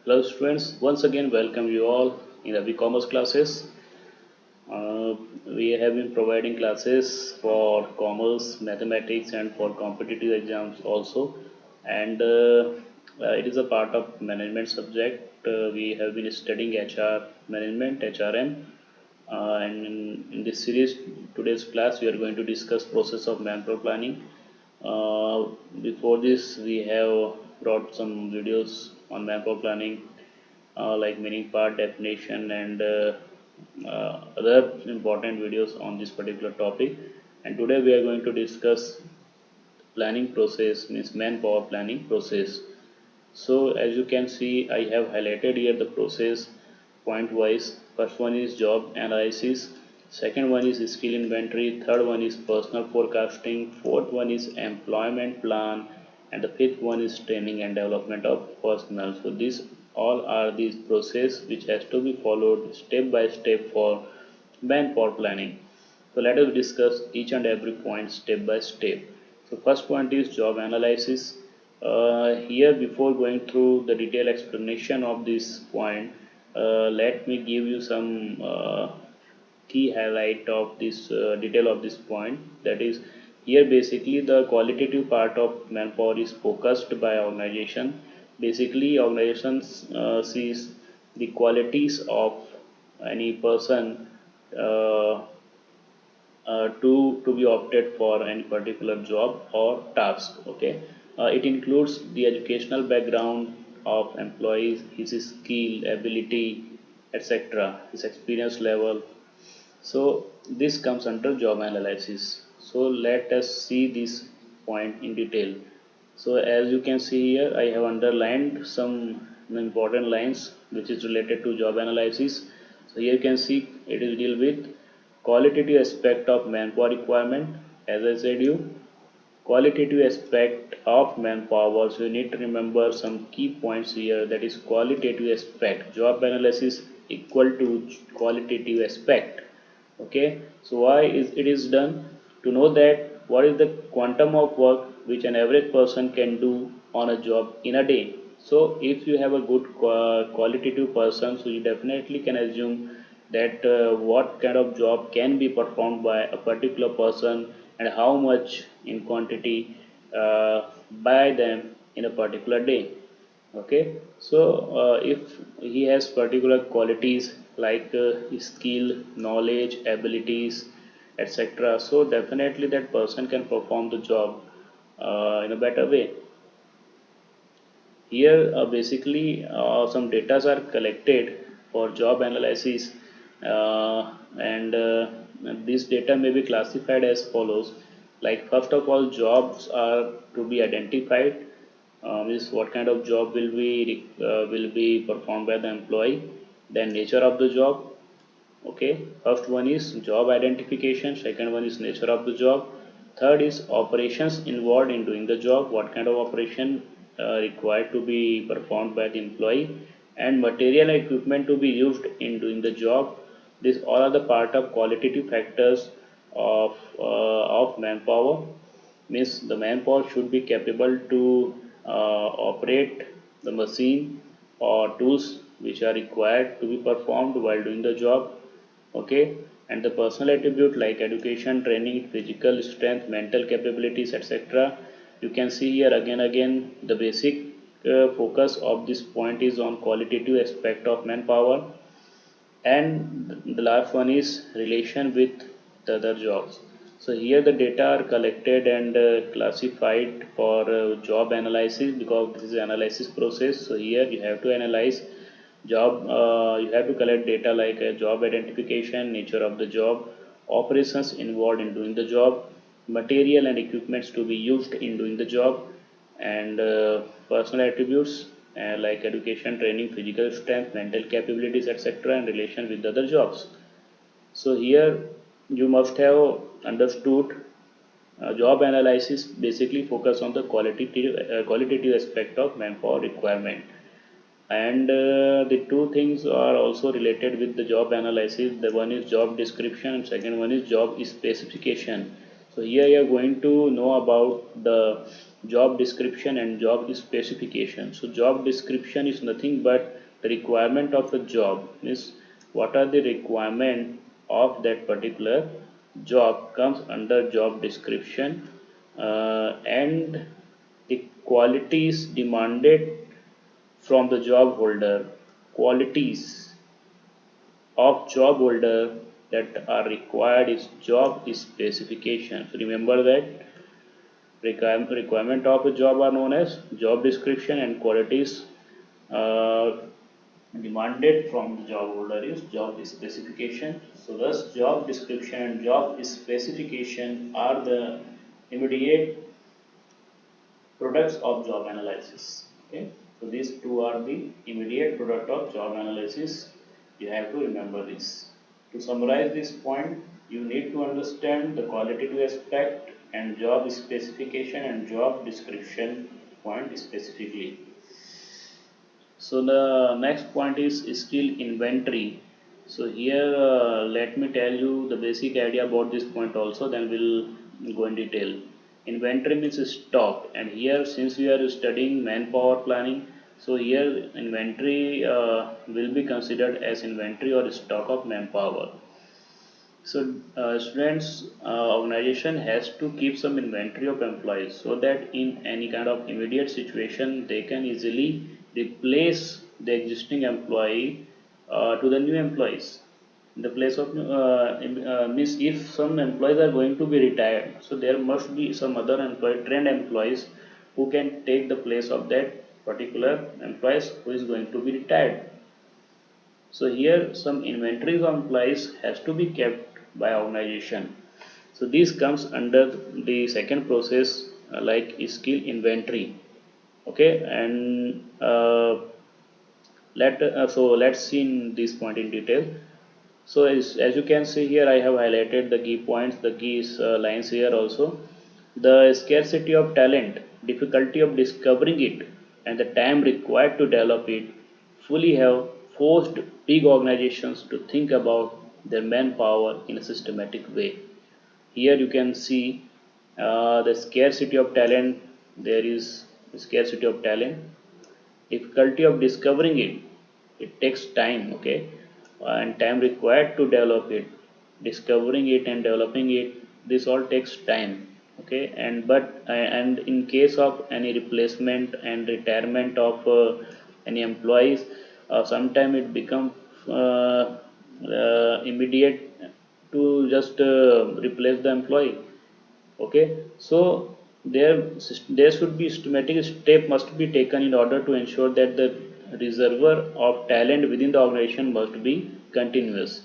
Hello students, once again welcome you all in the e-commerce classes. Uh, we have been providing classes for commerce, mathematics and for competitive exams also. And it is a part of management subject. We have been studying HR management, HRM. And in this series, today's class, we are going to discuss process of manpower planning. Uh, Before this, we have brought some videos on manpower planning like meaning part definition and other important videos on this particular topic. And today we are going to discuss planning process, means manpower planning process. So as you can see, I have highlighted here the process point wise. First one is job analysis, second one is skill inventory, third one is personal forecasting, fourth one is employment plan, and the fifth one is training and development of personnel. So these all are these process which has to be followed step by step for manpower planning. So let us discuss each and every point step by step. So first point is job analysis. Here, before going through the detailed explanation of this point, let me give you some key highlight of this detail of this point. That is, here basically the qualitative part of manpower is focused by organization. Basically, organizations sees the qualities of any person uh, to be opted for any particular job or task. Okay, it includes the educational background of employees, his skill, ability, etc., his experience level. So this comes under job analysis. So let us see this point in detail. So as you can see here, I have underlined some important lines which is related to job analysis. So here you can see it is deal with qualitative aspect of manpower requirement. As I said you, qualitative aspect of manpower. So you need to remember some key points here. That is qualitative aspect. Job analysis equal to qualitative aspect. Okay, so why is it is done? To know that what is the quantum of work which an average person can do on a job in a day. So if you have a good qualitative person, so you definitely can assume that what kind of job can be performed by a particular person and how much in quantity by them in a particular day. Okay, so if he has particular qualities like skill, knowledge, abilities, etc., so definitely that person can perform the job in a better way. Here basically some data are collected for job analysis, and this data may be classified as follows. Like first of all, jobs are to be identified. Is what kind of job will be performed by the employee. Then nature of the job. Okay, first one is job identification, second one is nature of the job, third is operations involved in doing the job, what kind of operation required to be performed by the employee, and material and equipment to be used in doing the job. These all are the part of qualitative factors of manpower. Means the manpower should be capable to operate the machine or tools which are required to be performed while doing the job. Okay, and the personal attribute like education, training, physical strength, mental capabilities, etc. You can see here again the basic focus of this point is on qualitative aspect of manpower, and the last one is relation with the other jobs. So here the data are collected and classified for job analysis, because this is analysis process. So here you have to analyze job, you have to collect data like job identification, nature of the job, operations involved in doing the job, material and equipments to be used in doing the job, and personal attributes like education, training, physical strength, mental capabilities, etc., and relation with other jobs. So here you must have understood job analysis basically focus on the qualitative aspect of manpower requirement, and the two things are also related with the job analysis. The one is job description and second one is job specification. So here you are going to know about the job description and job specification. So job description is nothing but the requirement of a job, means what are the requirement of that particular job comes under job description, and the qualities demanded from the job holder, qualities of job holder that are required is job specification. So remember that requirement of a job are known as job description, and qualities uh, demanded from the job holder is job specification. So thus job description and job specification are the immediate products of job analysis. Okay, so these two are the immediate product of job analysis. You have to remember this. To summarize this point, you need to understand the qualitative aspect and job specification and job description point specifically. So the next point is skill inventory. So here let me tell you the basic idea about this point also, then we'll go in detail. Inventory means stock, and here since we are studying manpower planning, so here inventory will be considered as inventory or stock of manpower. So students, organization has to keep some inventory of employees so that in any kind of immediate situation they can easily replace the existing employee to the new employees. In the place of means if some employees are going to be retired, so there must be some other employee, trained employees who can take the place of that particular employees who is going to be retired. So here some inventories of employees has to be kept by organization. So this comes under the second process, like skill inventory. Okay, and let's see in this point in detail. So as you can see here, I have highlighted the key points, the key lines here also. The scarcity of talent, difficulty of discovering it, and the time required to develop it fully have forced big organizations to think about their manpower in a systematic way. Here you can see the scarcity of talent. There is scarcity of talent, difficulty of discovering it, it takes time. Okay, and time required to develop it, discovering it and developing it, this all takes time. Okay, and in case of any replacement and retirement of any employees, sometime it become immediate to just replace the employee. Okay, so there should be systematic step must be taken in order to ensure that the reservoir of talent within the organization must be continuous.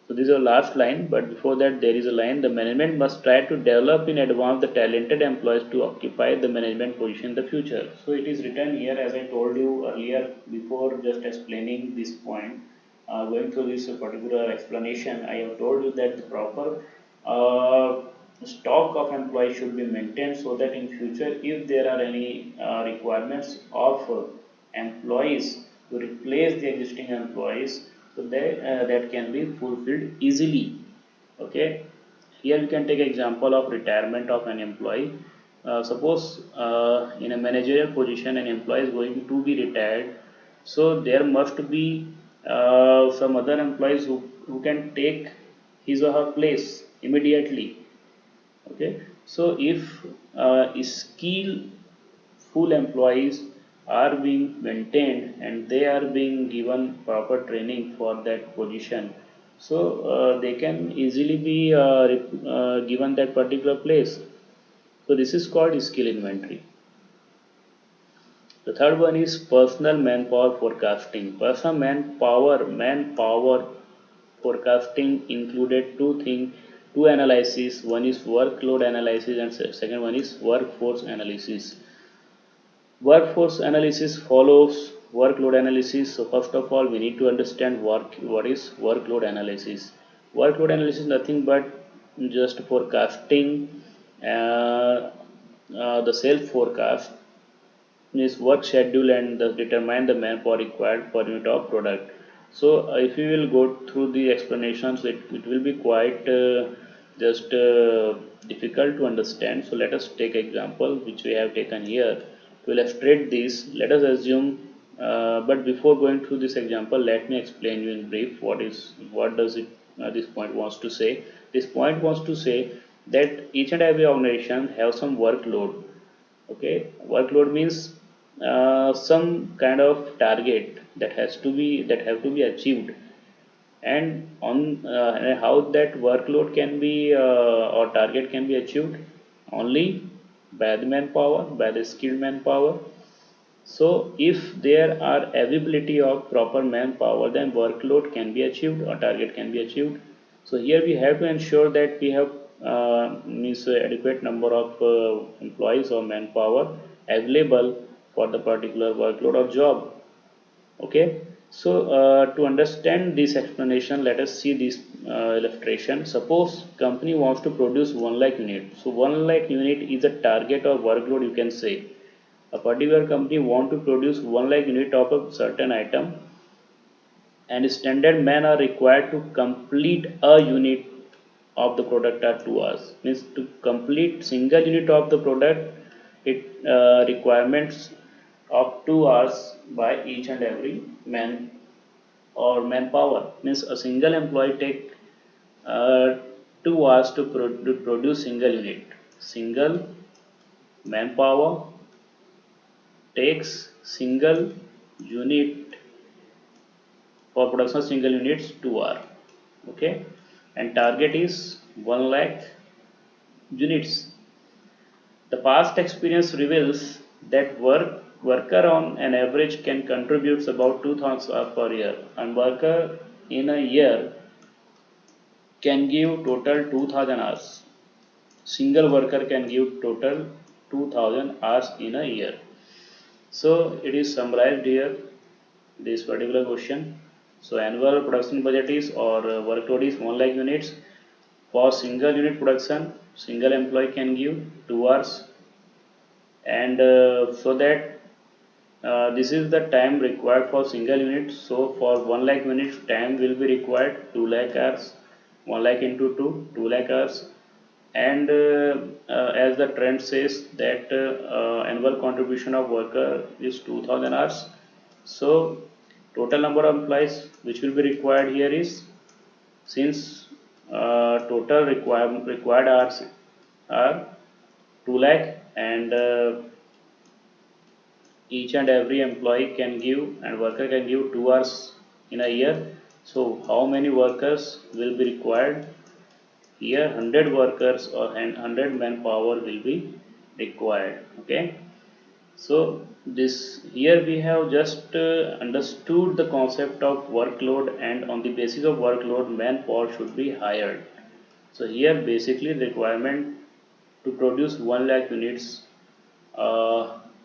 So this is a last line, but before that there is a line: the management must try to develop in advance the talented employees to occupy the management position in the future. So it is written here, as I told you earlier before just explaining this point. Going through this particular explanation, I have told you that the proper uh, stock of employees should be maintained so that in future if there are any requirements of employees to replace the existing employees, so that can be fulfilled easily. Okay, here you can take example of retirement of an employee. Suppose in a managerial position an employee is going to be retired, so there must be some other employees who can take his or her place immediately. Okay, so if skillful employees are being maintained and they are being given proper training for that position, so they can easily be given that particular place. So this is called skill inventory. The third one is personal manpower forecasting. Personal manpower forecasting included two things, two analysis. One is workload analysis and second one is workforce analysis. Workforce analysis follows workload analysis. So first of all, we need to understand what is workload analysis. Workload analysis is nothing but just forecasting, the self forecast is work schedule and thus determine the manpower required per unit of product. So if you will go through the explanations, it will be quite just difficult to understand. So let us take example which we have taken here to illustrate this. Let us assume, but before going through this example, let me explain you in brief what does it this point wants to say. This point wants to say that each and every organization have some workload. Okay, workload means some kind of target that have to be achieved, and on and how that workload can be or target can be achieved only by the manpower, by the skilled manpower. So if there are availability of proper manpower, then workload can be achieved or target can be achieved. So here we have to ensure that we have means adequate number of employees or manpower available for the particular workload or job. Okay, so to understand this explanation, let us see this illustration. Suppose company wants to produce 1 lakh unit. So 1 lakh unit is a target or workload, you can say. A particular company want to produce 1 lakh unit of a certain item, and standard men are required to complete a unit of the product are 2 hours. Means to complete single unit of the product, it requirements of 2 hours by each and every man or manpower. Means a single employee take uh, 2 hours to produce single unit. Single manpower takes single unit for production of single units 2 hour. Okay, and target is 1 lakh units. The past experience reveals that worker on an average can contribute about 2,000 hours per year, and worker in a year can give total 2,000 hours. Single worker can give total 2,000 hours in a year. So it is summarized here, this particular question. So annual production budget is or workload is 1 lakh units. For single unit production, single employee can give 2 hours, and so that this is the time required for single unit. So for 1 lakh units, time will be required 2 lakh hours. 1 lakh into 2 lakh hours. And as the trend says that annual contribution of worker is 2,000 hours. So total number of employees which will be required here is, since total required hours are 2 lakh, and each and every employee can give and worker can give 2 hours in a year. So how many workers will be required here? 100 workers or 100 manpower will be required. Okay, so this here we have just understood the concept of workload, and on the basis of workload manpower should be hired. So here basically the requirement to produce 1 lakh units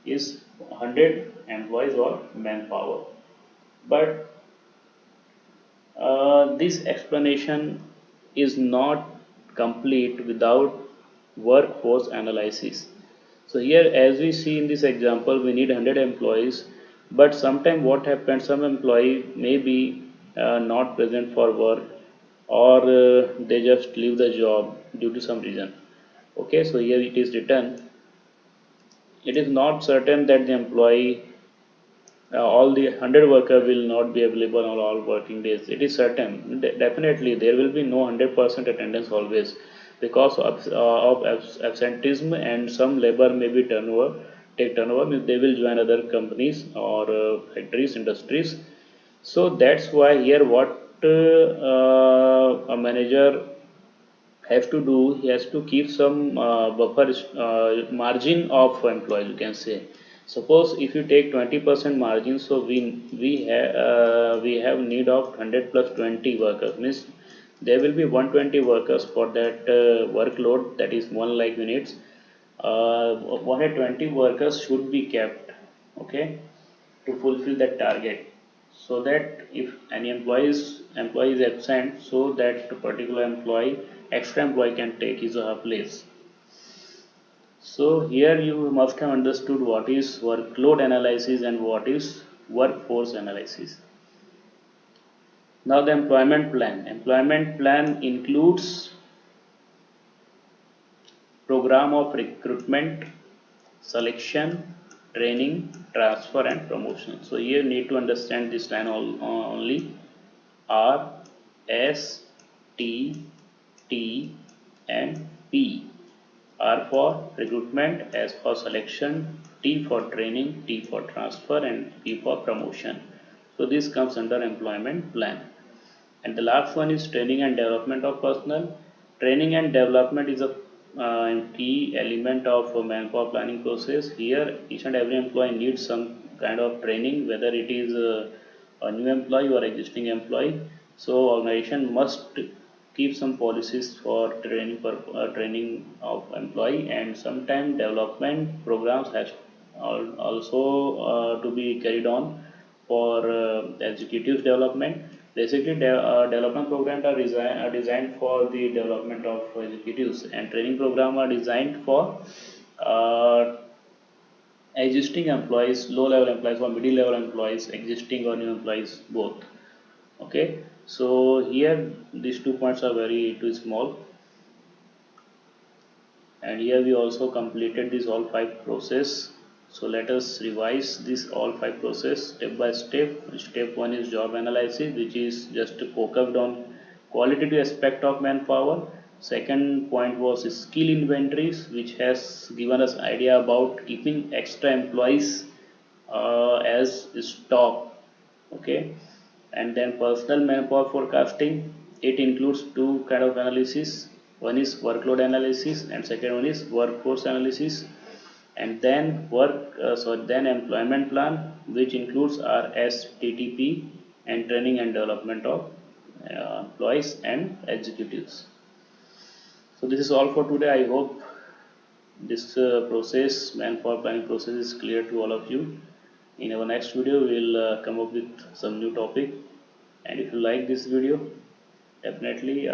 is 100 employees or manpower. But this explanation is not complete without workforce analysis. So here, as we see in this example, we need 100 employees, but sometime what happens, some employee may be not present for work, or they just leave the job due to some reason. Okay, so here it is written, it is not certain that the employee all the 100 worker will not be available on all working days. It is certain, definitely there will be no 100% attendance always, because of absenteeism, and some labor may be turnover, take turnover, means they will join other companies or factories, industries. So that's why here what a manager has to do, he has to keep some buffer margin of employees, you can say. Suppose if you take 20% margin, so we have need of 100 plus 20 workers, means there will be 120 workers for that workload, that is 1 lakh units. 120 workers should be kept, okay, to fulfill that target, so that if any employee is absent, so that particular employee, extra employee, can take his or her place. So here you must have understood what is workload analysis and what is workforce analysis. Now the employment plan includes program of recruitment, selection, training, transfer and promotion. So here you need to understand this line only. R, S, T, T and P. R for recruitment, S for selection, T for training, T for transfer and P for promotion. So this comes under employment plan. And the last one is training and development of personnel. Training and development is a key element of a manpower planning process. Here each and every employee needs some kind of training, whether it is a new employee or existing employee. So organization must keep some policies for training of employee, and sometimes development programs has also to be carried on for executives development. Basically, development programs are designed for the development of executives, and training programs are designed for uh, existing employees, low level employees or middle level employees, existing or new employees both. Okay, so here these 2 points are very too small, and here we also completed this all five process. So let us revise this all five process step by step. Step one is job analysis, which is just focused on qualitative aspect of manpower. Second point was skill inventories, which has given us idea about keeping extra employees as stock. Okay, and then personal manpower forecasting. It includes two kind of analysis. One is workload analysis and second one is workforce analysis. And then then employment plan, which includes our STTP and training and development of employees and executives. So this is all for today. I hope this process, manpower planning process, is clear to all of you. In our next video we will come up with some new topic. And if you like this video, definitely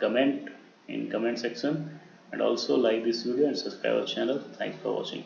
comment in comment section, and also like this video and subscribe our channel. Thanks for watching.